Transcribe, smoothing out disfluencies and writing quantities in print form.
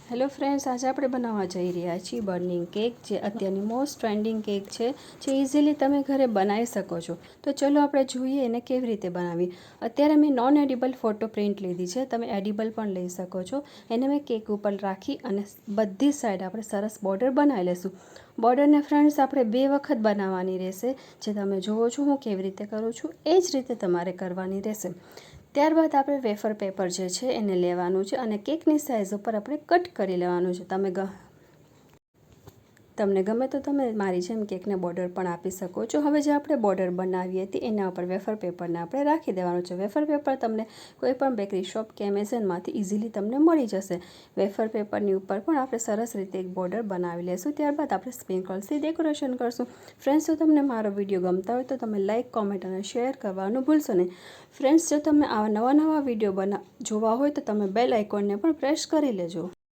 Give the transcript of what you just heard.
Hello friends, આજે આપણે બનાવવા જઈ રહ્યા છીએ બર્નિંગ કેક, જે અત્યારની મોસ્ટ ટ્રેન્ડિંગ કેક છે, જે ઇઝીલી તમે ઘરે બનાવી શકો છો. તો ચલો આપણે જોઈએ એને કેવી રીતે બનાવી. અત્યારે મેં નોન એડિબલ ફોટો પ્રિન્ટ લીધી છે, તમે એડિબલ પણ લઈ શકો છો. એને મેં કેક ઉપર રાખી અને બધી સાઈડ આપણે સરસ બોર્ડર બનાવી લઈશું. બોર્ડરને ફ્રેન્ડ્સ આપણે 2 વખત બનાવવાની રહેશે. જે તમે જુઓ છો હું કેવી રીતે કરું છું એ જ રીતે તમારે કરવાની રહેશે. ત્યારબાદ આપણે વેફર પેપર જે છે એને લેવાનું છે અને કેકની સાઇઝ ઉપર આપણે કટ કરી લેવાનું છે. તમને ગમે તો તમે મારી જેમ કેકને બોર્ડર પણ આપી શકો છો. હવે જે આપણે બોર્ડર બનાવી હતી એના ઉપર વેફર પેપરને આપણે રાખી દેવાનું છે. વેફર પેપર તમને કોઈ પણ બેકરી શોપ કે એમેઝોનમાંથી ઇઝીલી તમને મળી જશે. વેફર પેપરની ઉપર પણ આપણે સરસ રીતે એક બોર્ડર બનાવી લઈશું. ત્યારબાદ આપણે સ્પ્રિંકલ્સથી ડેકોરેશન કરશું. ફ્રેન્ડ્સ, જો તમને મારો વિડીયો ગમતા હોય તો તમે લાઇક, કોમેન્ટ અને શેર કરવાનું ભૂલશો નહીં. ફ્રેન્ડ્સ, જો તમે આવા નવા વિડીયો જોવા હોય તો તમે બેલ આઇકોનને પણ પ્રેસ કરી લેજો.